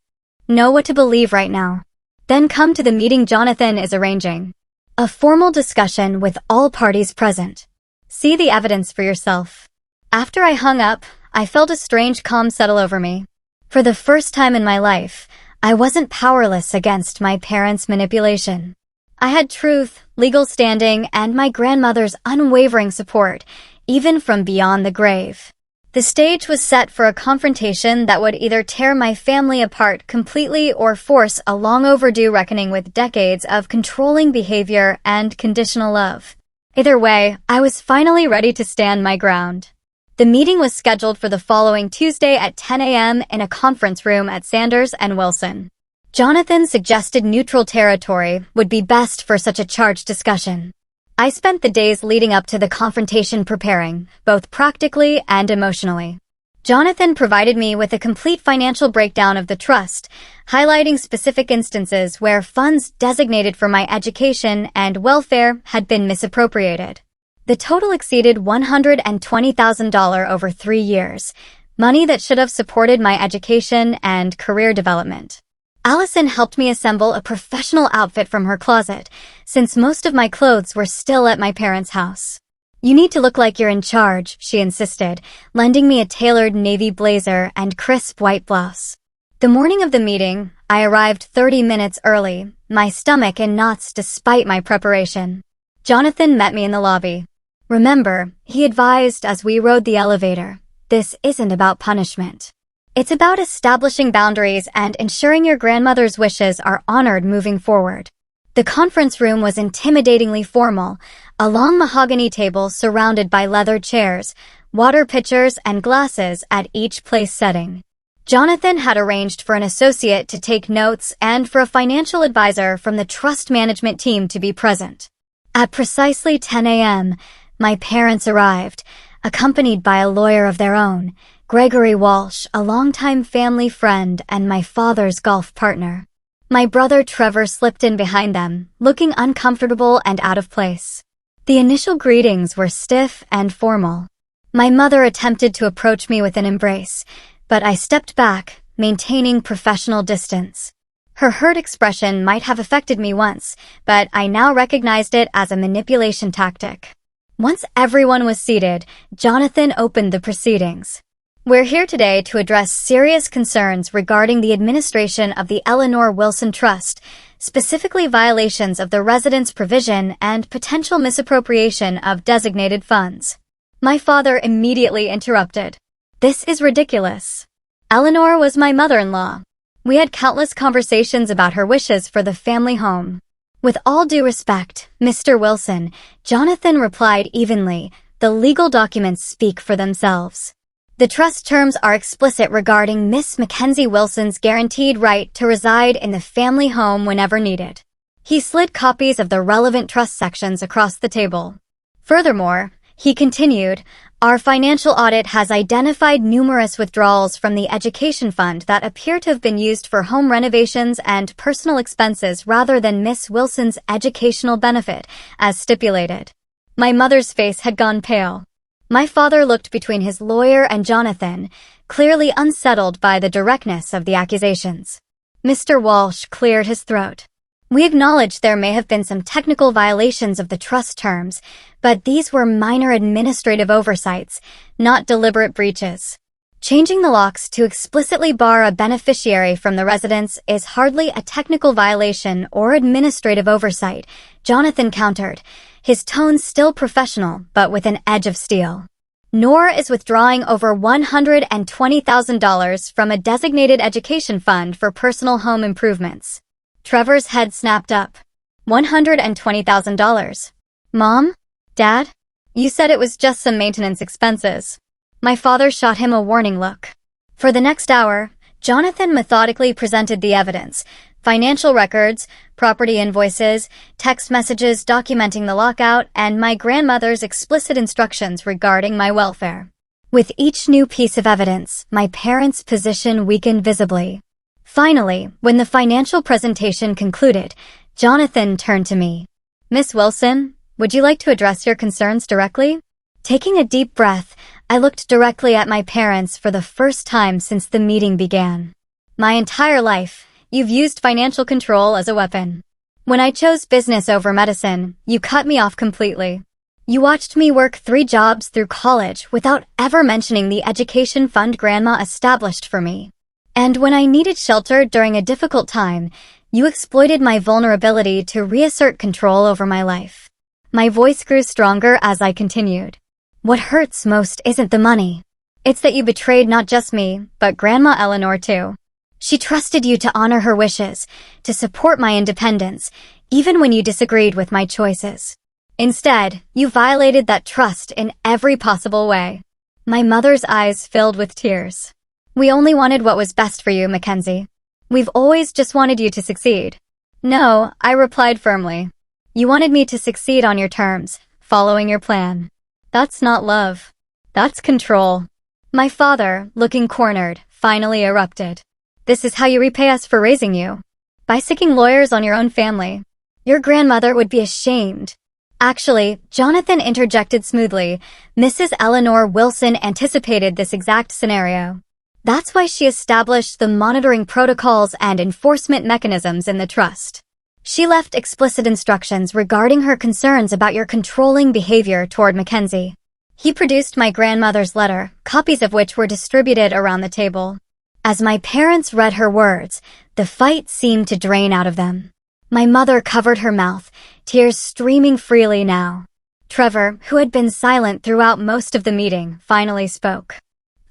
know what to believe right now. Then come to the meeting Jonathan is arranging. A formal discussion with all parties present. See the evidence for yourself. After I hung up, I felt a strange calm settle over me. For the first time in my life, I wasn't powerless against my parents' manipulation. I had truth, legal standing, and my grandmother's unwavering support, even from beyond the grave. The stage was set for a confrontation that would either tear my family apart completely or force a long overdue reckoning with decades of controlling behavior and conditional love. Either way, I was finally ready to stand my ground. The meeting was scheduled for the following Tuesday at 10 a.m. in a conference room at Sanders and Wilson. Jonathan suggested neutral territory would be best for such a charged discussion. I spent the days leading up to the confrontation preparing, both practically and emotionally. Jonathan provided me with a complete financial breakdown of the trust, highlighting specific instances where funds designated for my education and welfare had been misappropriated. The total exceeded $120,000 over 3 years, money that should have supported my education and career development. Allison helped me assemble a professional outfit from her closet, since most of my clothes were still at my parents' house. "You need to look like you're in charge," she insisted, lending me a tailored navy blazer and crisp white blouse. The morning of the meeting, I arrived 30 minutes early, my stomach in knots despite my preparation. Jonathan met me in the lobby. "Remember," he advised as we rode the elevator, "this isn't about punishment. It's about establishing boundaries and ensuring your grandmother's wishes are honored moving forward." The conference room was intimidatingly formal, a long mahogany table surrounded by leather chairs, water pitchers and glasses at each place setting. Jonathan had arranged for an associate to take notes and for a financial advisor from the trust management team to be present. At precisely 10 a.m., my parents arrived, accompanied by a lawyer of their own, Gregory Walsh, a longtime family friend and my father's golf partner. My brother Trevor slipped in behind them, looking uncomfortable and out of place. The initial greetings were stiff and formal. My mother attempted to approach me with an embrace, but I stepped back, maintaining professional distance. Her hurt expression might have affected me once, but I now recognized it as a manipulation tactic. Once everyone was seated, Jonathan opened the proceedings. "We're here today to address serious concerns regarding the administration of the Eleanor Wilson Trust, specifically violations of the residence provision and potential misappropriation of designated funds." My father immediately interrupted. "This is ridiculous. Eleanor was my mother-in-law. We had countless conversations about her wishes for the family home." "With all due respect, Mr. Wilson," Jonathan replied evenly, "the legal documents speak for themselves. The trust terms are explicit regarding Miss Mackenzie Wilson's guaranteed right to reside in the family home whenever needed." He slid copies of the relevant trust sections across the table. "Furthermore," he continued, "our financial audit has identified numerous withdrawals from the education fund that appear to have been used for home renovations and personal expenses rather than Miss Wilson's educational benefit, as stipulated." My mother's face had gone pale. My father looked between his lawyer and Jonathan, clearly unsettled by the directness of the accusations. Mr. Walsh cleared his throat. "We acknowledge there may have been some technical violations of the trust terms, but these were minor administrative oversights, not deliberate breaches. Changing the locks to explicitly bar a beneficiary from the residence is hardly a technical violation or administrative oversight," Jonathan countered, his tone still professional but with an edge of steel. "Nor is withdrawing over $120,000 from a designated education fund for personal home improvements." Trevor's head snapped up. $120,000. "Mom? Dad? You said it was just some maintenance expenses." My father shot him a warning look. For the next hour, Jonathan methodically presented the evidence: financial records, property invoices, text messages documenting the lockout, and my grandmother's explicit instructions regarding my welfare. With each new piece of evidence, my parents' position weakened visibly. Finally, when the financial presentation concluded, Jonathan turned to me. "Miss Wilson, would you like to address your concerns directly?" Taking a deep breath, I looked directly at my parents for the first time since the meeting began. "My entire life, you've used financial control as a weapon. When I chose business over medicine, you cut me off completely. You watched me work 3 jobs through college without ever mentioning the education fund Grandma established for me. And when I needed shelter during a difficult time, you exploited my vulnerability to reassert control over my life." My voice grew stronger as I continued. "What hurts most isn't the money. It's that you betrayed not just me, but Grandma Eleanor too. She trusted you to honor her wishes, to support my independence, even when you disagreed with my choices. Instead, you violated that trust in every possible way." My mother's eyes filled with tears. "We only wanted what was best for you, Mackenzie. We've always just wanted you to succeed." "No," I replied firmly. "You wanted me to succeed on your terms, following your plan. That's not love. That's control." My father, looking cornered, finally erupted. "This is how you repay us for raising you? By sicking lawyers on your own family. Your grandmother would be ashamed." Actually, Jonathan interjected smoothly, "Mrs. Eleanor Wilson anticipated this exact scenario. That's why she established the monitoring protocols and enforcement mechanisms in the trust. She left explicit instructions regarding her concerns about your controlling behavior toward Mackenzie." He produced my grandmother's letter, copies of which were distributed around the table. As my parents read her words, the fight seemed to drain out of them. My mother covered her mouth, tears streaming freely now. Trevor, who had been silent throughout most of the meeting, finally spoke.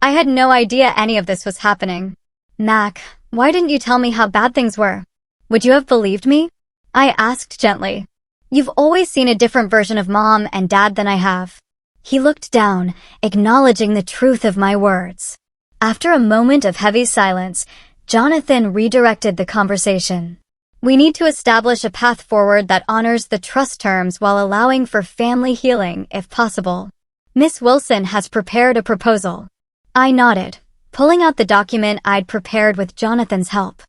"I had no idea any of this was happening. Mac, why didn't you tell me how bad things were? Would you have believed me?" I asked gently. "You've always seen a different version of Mom and Dad than I have." He looked down, acknowledging the truth of my words. After a moment of heavy silence, Jonathan redirected the conversation. "We need to establish a path forward that honors the trust terms while allowing for family healing, if possible. Miss Wilson has prepared a proposal." I nodded, pulling out the document I'd prepared with Jonathan's help.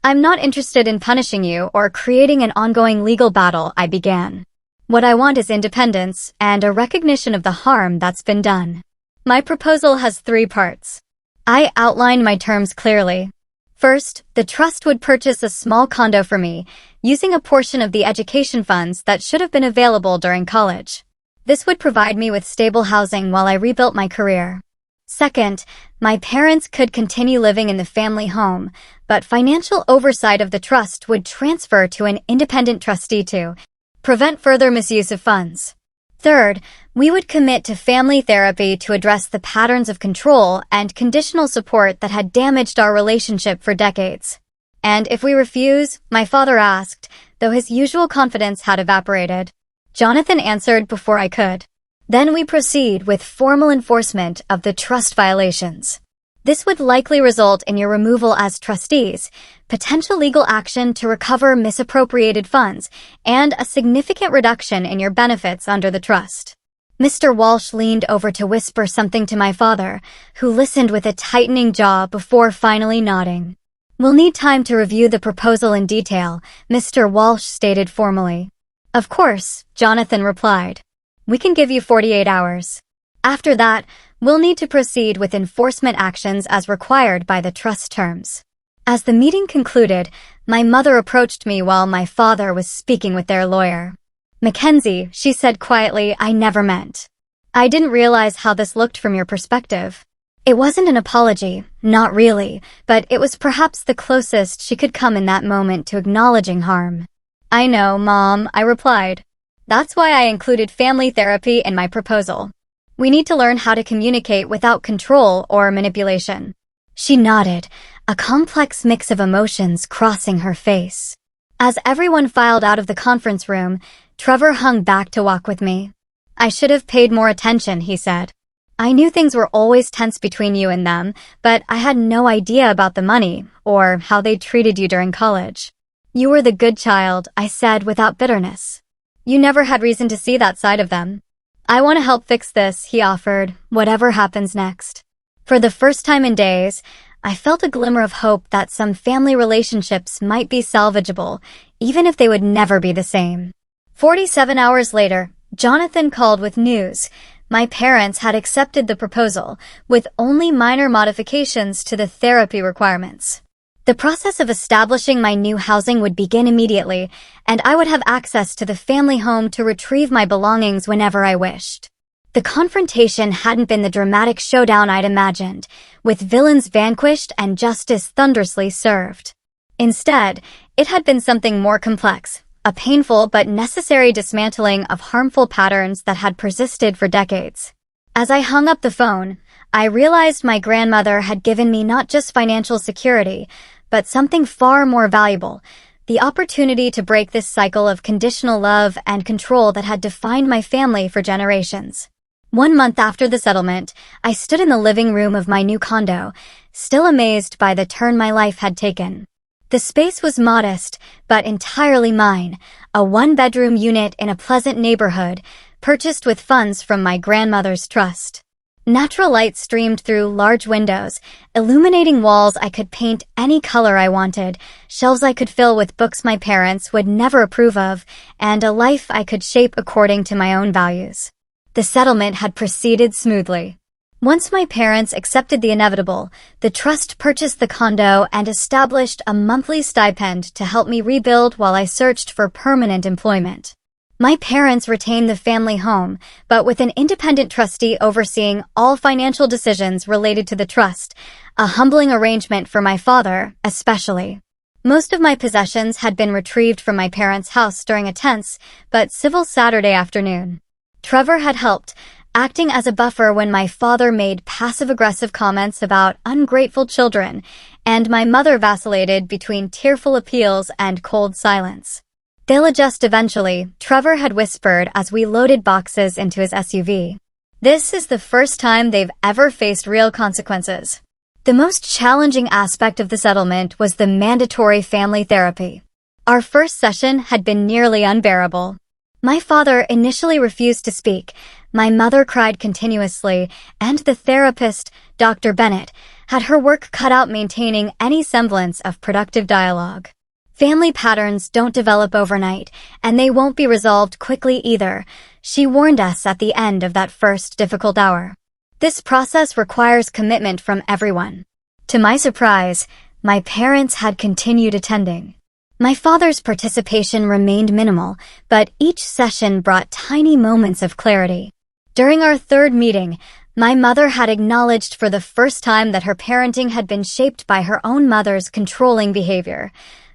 "I'm not interested in punishing you or creating an ongoing legal battle," I began. "What I want is independence and a recognition of the harm that's been done. My proposal has 3 parts. I outlined my terms clearly. First, the trust would purchase a small condo for me, using a portion of the education funds that should have been available during college. This would provide me with stable housing while I rebuilt my career. Second, my parents could continue living in the family home, but financial oversight of the trust would transfer to an independent trustee to prevent further misuse of funds. Third, we would commit to family therapy to address the patterns of control and conditional support that had damaged our relationship for decades. And if we refuse, my father asked, though his usual confidence had evaporated. Jonathan answered before I could. Then we proceed with formal enforcement of the trust violations. This would likely result in your removal as trustees, potential legal action to recover misappropriated funds, and a significant reduction in your benefits under the trust. Mr. Walsh leaned over to whisper something to my father, who listened with a tightening jaw before finally nodding. "We'll need time to review the proposal in detail," Mr. Walsh stated formally. "Of course," Jonathan replied. "We can give you 48 hours. After that, we'll need to proceed with enforcement actions as required by the trust terms." As the meeting concluded, my mother approached me while my father was speaking with their lawyer. "Mackenzie," she said quietly, "I never meant. I didn't realize how this looked from your perspective." It wasn't an apology, not really, but it was perhaps the closest she could come in that moment to acknowledging harm. "I know, Mom," I replied. "That's why I included family therapy in my proposal. We need to learn how to communicate without control or manipulation." She nodded, a complex mix of emotions crossing her face. As everyone filed out of the conference room, Trevor hung back to walk with me. "I should have paid more attention," he said. "I knew things were always tense between you and them, but I had no idea about the money or how they treated you during college." "You were the good child," I said without bitterness. "You never had reason to see that side of them." "I want to help fix this," he offered, "whatever happens next." For the first time in days, I felt a glimmer of hope that some family relationships might be salvageable, even if they would never be the same. 47 hours later, Jonathan called with news. My parents had accepted the proposal, with only minor modifications to the therapy requirements. The process of establishing my new housing would begin immediately, and I would have access to the family home to retrieve my belongings whenever I wished. The confrontation hadn't been the dramatic showdown I'd imagined, with villains vanquished and justice thunderously served. Instead, it had been something more complex, a painful but necessary dismantling of harmful patterns that had persisted for decades. As I hung up the phone, I realized my grandmother had given me not just financial security, but something far more valuable, the opportunity to break this cycle of conditional love and control that had defined my family for generations. 1 month after the settlement, I stood in the living room of my new condo, still amazed by the turn my life had taken. The space was modest, but entirely mine, a one-bedroom unit in a pleasant neighborhood, purchased with funds from my grandmother's trust. Natural light streamed through large windows, illuminating walls I could paint any color I wanted, shelves I could fill with books my parents would never approve of, and a life I could shape according to my own values. The settlement had proceeded smoothly. Once my parents accepted the inevitable, the trust purchased the condo and established a monthly stipend to help me rebuild while I searched for permanent employment. My parents retained the family home, but with an independent trustee overseeing all financial decisions related to the trust, a humbling arrangement for my father, especially. Most of my possessions had been retrieved from my parents' house during a tense but civil Saturday afternoon. Trevor had helped, acting as a buffer when my father made passive-aggressive comments about ungrateful children, and my mother vacillated between tearful appeals and cold silence. "They'll adjust eventually," Trevor had whispered as we loaded boxes into his SUV. This is the first time they've ever faced real consequences. The most challenging aspect of the settlement was the mandatory family therapy. Our first session had been nearly unbearable. My father initially refused to speak, my mother cried continuously, and the therapist, Dr. Bennett, had her work cut out maintaining any semblance of productive dialogue. Family patterns don't develop overnight, and they won't be resolved quickly either, she warned us at the end of that first difficult hour. This process requires commitment from everyone. To my surprise, my parents had continued attending. My father's participation remained minimal, but each session brought tiny moments of clarity. During our third meeting, my mother had acknowledged for the first time that her parenting had been shaped by her own mother's controlling behavior,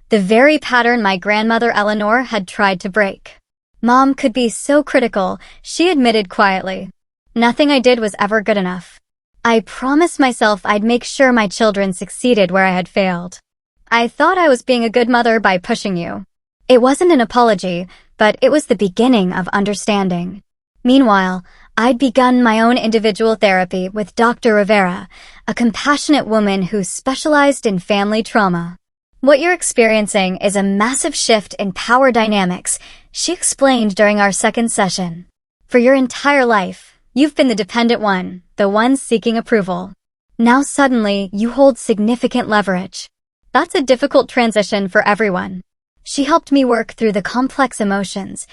the very pattern my grandmother Eleanor had tried to break. "Mom could be so critical," she admitted quietly. "Nothing I did was ever good enough. I promised myself I'd make sure my children succeeded where I had failed. I thought I was being a good mother by pushing you." It wasn't an apology, but it was the beginning of understanding. Meanwhile, I'd begun my own individual therapy with Dr. Rivera, a compassionate woman who specialized in family trauma. "What you're experiencing is a massive shift in power dynamics," she explained during our second session. "For your entire life, you've been the dependent one, the one seeking approval. Now suddenly, you hold significant leverage. That's a difficult transition for everyone." She helped me work through the complex emotions,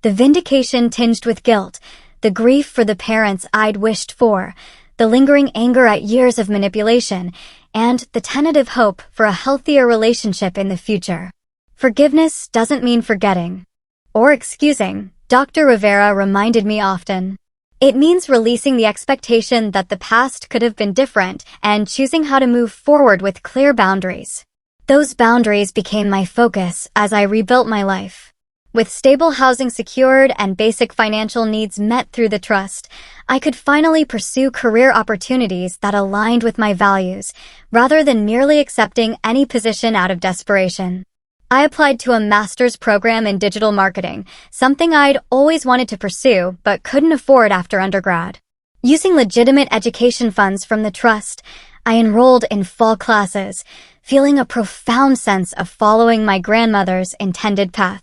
the vindication tinged with guilt, the grief for the parents I'd wished for, the lingering anger at years of manipulation, and the tentative hope for a healthier relationship in the future. Forgiveness doesn't mean forgetting or excusing, Dr. Rivera reminded me often. It means releasing the expectation that the past could have been different and choosing how to move forward with clear boundaries. Those boundaries became my focus as I rebuilt my life. With stable housing secured and basic financial needs met through the trust, I could finally pursue career opportunities that aligned with my values, rather than merely accepting any position out of desperation. I applied to a master's program in digital marketing, something I'd always wanted to pursue but couldn't afford after undergrad. Using legitimate education funds from the trust, I enrolled in fall classes, feeling a profound sense of following my grandmother's intended path.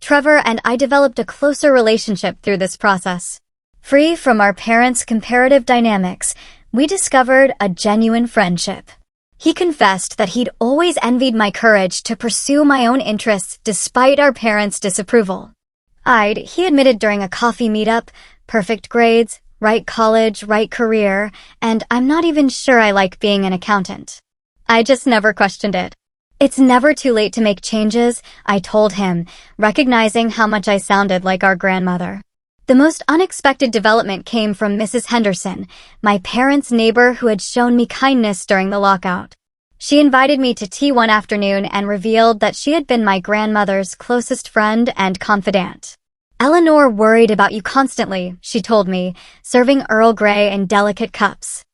Trevor and I developed a closer relationship through this process. Free from our parents' comparative dynamics, we discovered a genuine friendship. He confessed that he'd always envied my courage to pursue my own interests despite our parents' disapproval. He admitted during a coffee meetup, perfect grades, right college, right career, and I'm not even sure I like being an accountant. I just never questioned it. "It's never too late to make changes," I told him, recognizing how much I sounded like our grandmother. The most unexpected development came from Mrs. Henderson, my parents' neighbor who had shown me kindness during the lockout. She invited me to tea one afternoon and revealed that she had been my grandmother's closest friend and confidant. "Eleanor worried about you constantly," she told me, serving Earl Grey in delicate cups.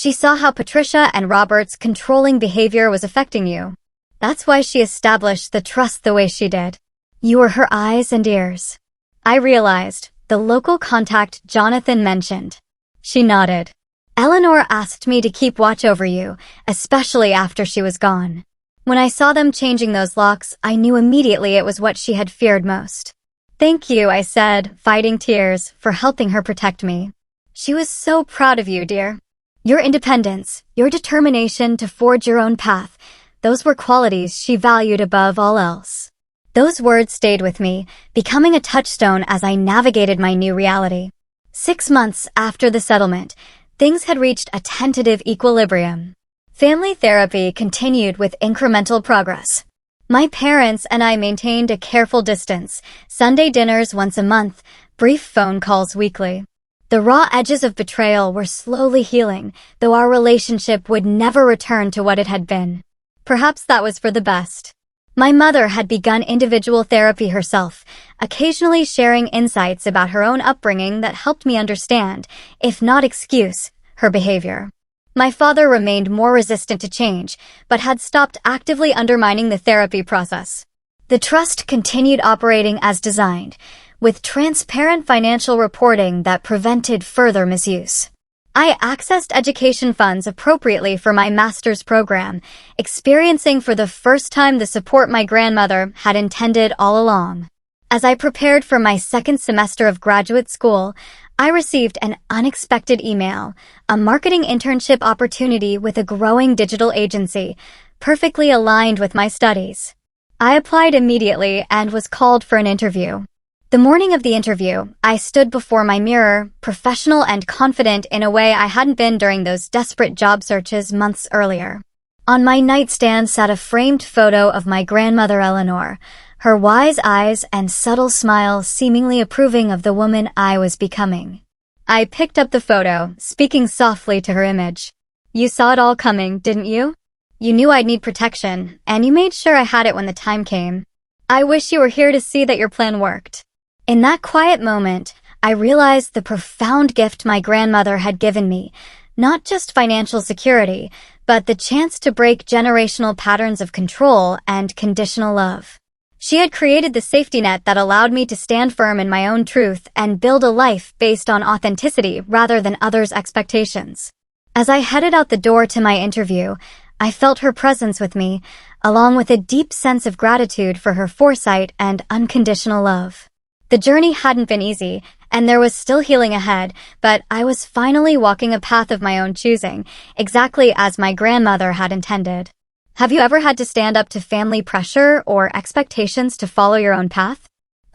She saw how Patricia and Robert's controlling behavior was affecting you. That's why she established the trust the way she did. You were her eyes and ears. I realized, the local contact Jonathan mentioned. She nodded. Eleanor asked me to keep watch over you, especially after she was gone. When I saw them changing those locks, I knew immediately it was what she had feared most. Thank you, I said, fighting tears, for helping her protect me. She was so proud of you, dear. Your independence, your determination to forge your own path, those were qualities she valued above all else. Those words stayed with me, becoming a touchstone as I navigated my new reality. 6 months after the settlement, things had reached a tentative equilibrium. Family therapy continued with incremental progress. My parents and I maintained a careful distance, Sunday dinners once a month, brief phone calls weekly. The raw edges of betrayal were slowly healing, though our relationship would never return to what it had been. Perhaps that was for the best. My mother had begun individual therapy herself, occasionally sharing insights about her own upbringing that helped me understand, if not excuse, her behavior. My father remained more resistant to change, but had stopped actively undermining the therapy process. The trust continued operating as designed, with transparent financial reporting that prevented further misuse. I accessed education funds appropriately for my master's program, experiencing for the first time the support my grandmother had intended all along. As I prepared for my second semester of graduate school, I received an unexpected email, a marketing internship opportunity with a growing digital agency, perfectly aligned with my studies. I applied immediately and was called for an interview. The morning of the interview, I stood before my mirror, professional and confident in a way I hadn't been during those desperate job searches months earlier. On my nightstand sat a framed photo of my grandmother Eleanor, her wise eyes and subtle smile seemingly approving of the woman I was becoming. I picked up the photo, speaking softly to her image. You saw it all coming, didn't you? You knew I'd need protection, and you made sure I had it when the time came. I wish you were here to see that your plan worked. In that quiet moment, I realized the profound gift my grandmother had given me, not just financial security, but the chance to break generational patterns of control and conditional love. She had created the safety net that allowed me to stand firm in my own truth and build a life based on authenticity rather than others' expectations. As I headed out the door to my interview, I felt her presence with me, along with a deep sense of gratitude for her foresight and unconditional love. The journey hadn't been easy, and there was still healing ahead, but I was finally walking a path of my own choosing, exactly as my grandmother had intended. Have you ever had to stand up to family pressure or expectations to follow your own path?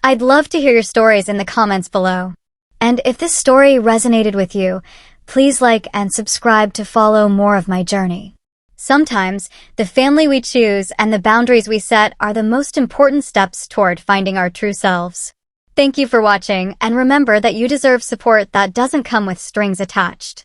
I'd love to hear your stories in the comments below. And if this story resonated with you, please like and subscribe to follow more of my journey. Sometimes, the family we choose and the boundaries we set are the most important steps toward finding our true selves. Thank you for watching, and remember that you deserve support that doesn't come with strings attached.